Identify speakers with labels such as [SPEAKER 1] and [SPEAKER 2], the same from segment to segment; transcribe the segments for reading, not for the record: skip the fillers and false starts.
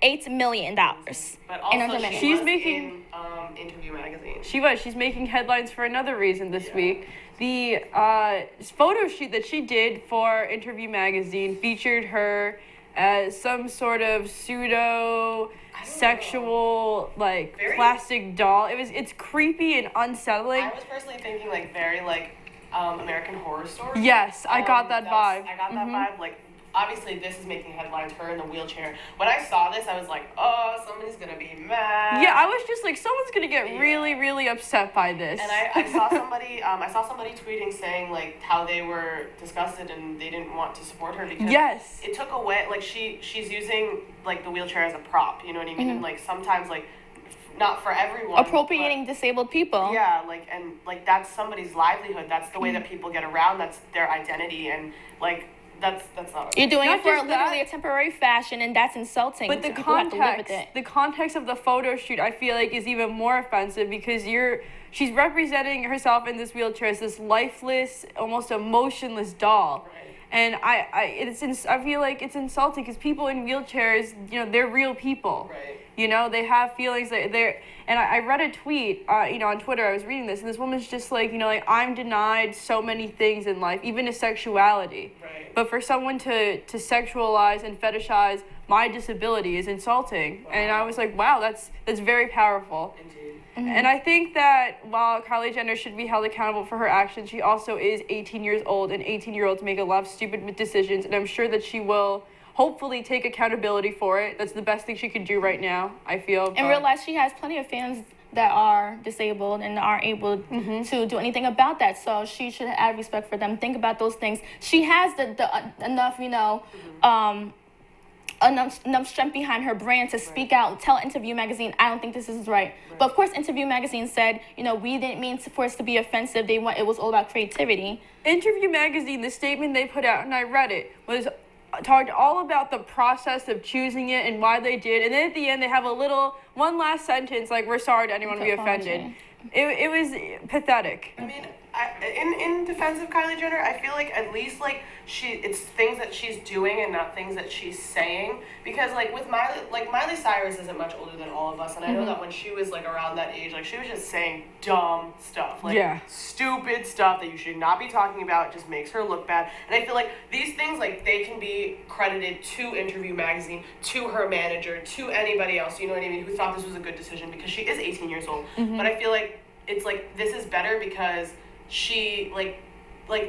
[SPEAKER 1] $8 million
[SPEAKER 2] But also,
[SPEAKER 1] in under
[SPEAKER 2] she's
[SPEAKER 1] minutes.
[SPEAKER 2] making Interview magazine.
[SPEAKER 3] She's making headlines for another reason this week. The photo shoot that she did for Interview magazine featured her as some sort of pseudo sexual plastic doll. It's creepy and unsettling.
[SPEAKER 2] I was personally thinking very American Horror Story.
[SPEAKER 3] Yes, I got that vibe.
[SPEAKER 2] I got that vibe. Obviously this is making headlines, her in the wheelchair. When I saw this, I was like, oh, somebody's gonna be mad.
[SPEAKER 3] Yeah, I was just like, someone's gonna get really, really upset by this.
[SPEAKER 2] And I saw somebody tweeting saying how they were disgusted and they didn't want to support her because it took away she's using the wheelchair as a prop, you know what I mean? And sometimes not for everyone.
[SPEAKER 1] Appropriating disabled people.
[SPEAKER 2] Yeah, and that's somebody's livelihood. That's the way that people get around. That's their identity, and that's not okay.
[SPEAKER 1] You're doing
[SPEAKER 3] Not
[SPEAKER 1] it for
[SPEAKER 3] just
[SPEAKER 1] literally
[SPEAKER 3] that,
[SPEAKER 1] a temporary fashion, and that's insulting.
[SPEAKER 3] But
[SPEAKER 1] so people have to live with it.
[SPEAKER 3] the context of the photo shoot, I feel is even more offensive because she's representing herself in this wheelchair as this lifeless, almost emotionless doll.
[SPEAKER 2] Right.
[SPEAKER 3] And I feel like it's insulting because people in wheelchairs, they're real people.
[SPEAKER 2] Right.
[SPEAKER 3] They have feelings. And I read a tweet, on Twitter. I was reading this, and this woman's just I'm denied so many things in life, even a sexuality.
[SPEAKER 2] Right.
[SPEAKER 3] But for someone to sexualize and fetishize my disability is insulting. Wow. And I was like, wow, that's very powerful.
[SPEAKER 2] Indeed.
[SPEAKER 1] Mm-hmm.
[SPEAKER 3] And I think that while Kylie Jenner should be held accountable for her actions, she also is 18 years old, and 18-year-olds make a lot of stupid decisions, and I'm sure that she will hopefully take accountability for it. That's the best thing she can do right now, I feel.
[SPEAKER 1] And realize she has plenty of fans that are disabled and aren't able to do anything about that. So she should have respect for them. Think about those things. She has enough, enough strength behind her brand to speak out, tell Interview magazine, I don't think this is right. But of course, Interview magazine said, we didn't mean for it to be offensive. It was all about creativity.
[SPEAKER 3] Interview magazine, the statement they put out, and I read it, was talked all about the process of choosing it and why they did. And then at the end, they have one last sentence, we're sorry to anyone we offended. It was pathetic.
[SPEAKER 2] I mean, in defense of Kylie Jenner, I feel at least it's things that she's doing and not things that she's saying. Because with Miley Cyrus isn't much older than all of us, and I know that when she was around that age, she was just saying dumb stuff, stupid stuff that you should not be talking about. It just makes her look bad. And I feel these things they can be credited to Interview magazine, to her manager, to anybody else, you know what I mean, who thought this was a good decision because she is 18 years old. But I feel it's this is better because she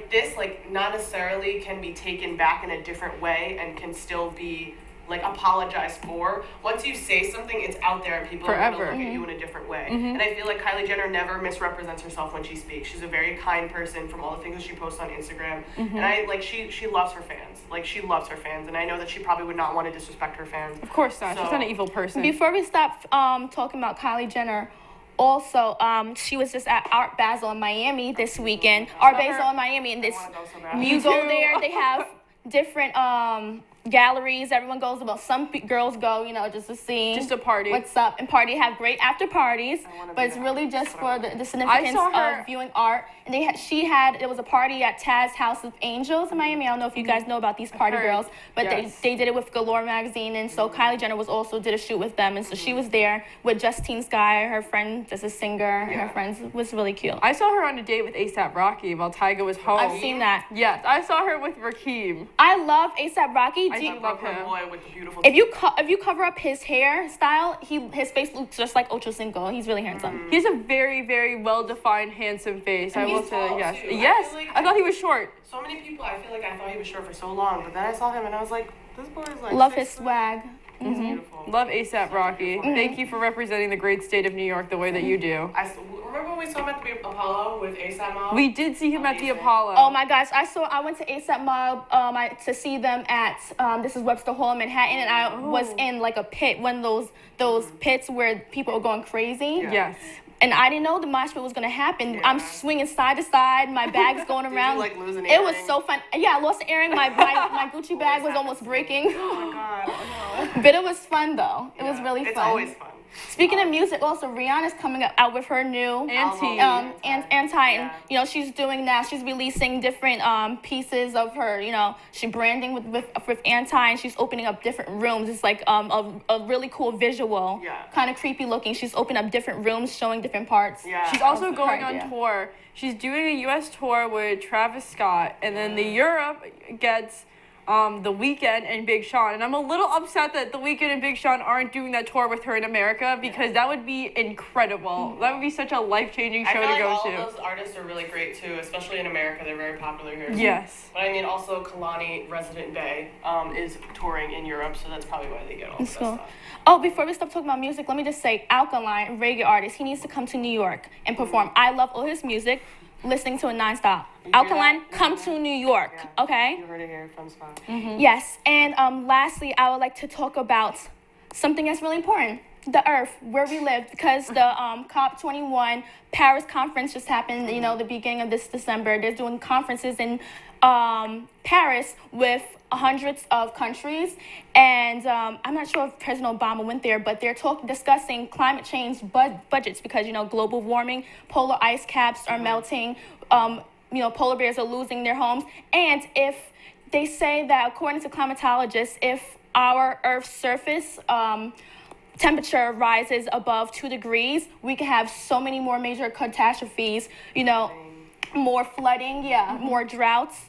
[SPEAKER 2] this not necessarily can be taken back in a different way and can still be apologized for. Once you say something, it's out there and people are going to look at you in a different way. And I feel Kylie Jenner never misrepresents herself when she speaks. She's a very kind person from all the things that she posts on Instagram. And I she loves her fans. She loves her fans, and I know that she probably would not want to disrespect her fans.
[SPEAKER 3] Of course not. She's not an evil person.
[SPEAKER 1] Before we stop talking about Kylie Jenner, also, she was just at Art Basel in Miami this weekend. Art Basel in Miami, and you go there, they have different galleries. Everyone goes, some girls go, just to see.
[SPEAKER 3] Just a party.
[SPEAKER 1] What's up, and party, have great after parties. But it's really just for the significance of viewing art. And there was a party at Taz House of Angels in Miami. I don't know if you guys know about these party girls, but they did it with Galore magazine, and so Kylie Jenner did a shoot with them, and so she was there with Justine Skye, her friend, that's a singer, and her friends. It was really cute.
[SPEAKER 3] I saw her on a date with A$AP Rocky while Tyga was home.
[SPEAKER 1] I've seen that.
[SPEAKER 3] Yes, I saw her with Rakeem.
[SPEAKER 1] I love A$AP Rocky.
[SPEAKER 3] I love him.
[SPEAKER 2] Boy with the beautiful
[SPEAKER 1] if you cover up his hairstyle, his face looks just like Ocho Cinco. He's really handsome.
[SPEAKER 3] He has a very, very well-defined, handsome face.
[SPEAKER 2] And
[SPEAKER 3] I will
[SPEAKER 2] he's
[SPEAKER 3] say,
[SPEAKER 2] tall,
[SPEAKER 3] yes.
[SPEAKER 2] too.
[SPEAKER 3] Yes, I thought he was short.
[SPEAKER 2] So many people, I feel I thought he was short for so long, but then I saw him and I was like, this boy is
[SPEAKER 1] love his swag.
[SPEAKER 2] He's beautiful.
[SPEAKER 3] Love A$AP Rocky. Thank you for representing the great state of New York the way that you do.
[SPEAKER 2] Remember when we saw him at the Apollo with A$AP Mob?
[SPEAKER 3] We did see him at the Apollo.
[SPEAKER 1] Oh my gosh, I went to A$AP Mob to see them at this is Webster Hall in Manhattan, and I was in a pit, one of those pits where people are going crazy.
[SPEAKER 3] Yes.
[SPEAKER 1] And I didn't know the mosh pit was going to happen. I'm swinging side to side. My bag's going around.
[SPEAKER 2] Did you lose an
[SPEAKER 1] earring? It was so fun. Yeah, I lost an earring. My Gucci bag was almost breaking.
[SPEAKER 2] Oh my God.
[SPEAKER 1] But it was fun though. It was really fun.
[SPEAKER 2] It's always fun.
[SPEAKER 1] Speaking of music, also Rihanna's coming out with her new Anti, and you know she's doing that. She's releasing different pieces of her. You know, she's branding with Anti, and she's opening up different rooms. It's like a really cool visual, kind of creepy looking. She's opening up different rooms, showing different parts.
[SPEAKER 2] Yeah.
[SPEAKER 3] She's also going on tour. She's doing a U.S. tour with Travis Scott, and then the Europe gets The Weeknd and Big Sean. And I'm a little upset that The Weeknd and Big Sean aren't doing that tour with her in America, because that would be incredible. That would be such a life-changing show to go to.
[SPEAKER 2] I feel like all of those artists are really great too, especially in America. They're very popular here.
[SPEAKER 3] Yes.
[SPEAKER 2] But I mean, also Kalani Resident Bay is touring in Europe, so that's probably why they get all this stuff.
[SPEAKER 1] Oh, before we stop talking about music, let me just say, Alkaline, reggae artist, he needs to come to New York and perform. I love all his music, listening to it nonstop. Alkaline, come to New York, okay?
[SPEAKER 2] You heard it here, Femme Spot.
[SPEAKER 1] Yes, and lastly, I would like to talk about something that's really important. The Earth, where we live, because the COP21 Paris conference just happened, you know, the beginning of this December. They're doing conferences in Paris with hundreds of countries, and I'm not sure if President Obama went there, but they're discussing climate change budgets, because, you know, global warming, polar ice caps are melting, you know, polar bears are losing their homes, and if they say that, according to climatologists, if our Earth's surface temperature rises above 2 degrees, we could have so many more major catastrophes, you know, more flooding, more droughts,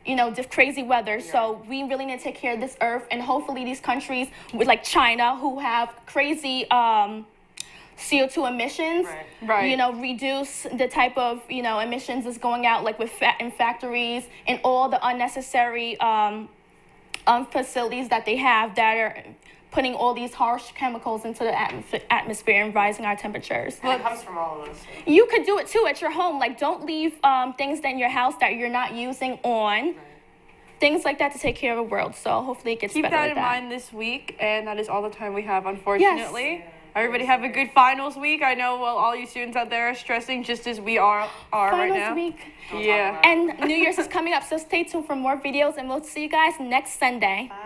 [SPEAKER 1] you know, just crazy weather. So we really need to take care of this Earth, and hopefully these countries with like China, who have crazy CO2 emissions, you know, reduce the type of, you know, emissions that's going out, like with in factories and all the unnecessary facilities that they have that are putting all these harsh chemicals into the atmosphere and rising our temperatures.
[SPEAKER 2] Well, it comes from all of us.
[SPEAKER 1] You could do it too at your home. Like, don't leave things in your house that you're not using on. Things like that to take care of the world. So hopefully it gets better.
[SPEAKER 3] Keep that in mind this week, and that is all the time we have, unfortunately. Yes. Everybody have a good finals week. I know all you students out there are stressing just as we are right now.
[SPEAKER 1] Finals week.
[SPEAKER 3] Yeah.
[SPEAKER 1] And New Year's is coming up, so stay tuned for more videos, and we'll see you guys next Sunday.
[SPEAKER 2] Bye.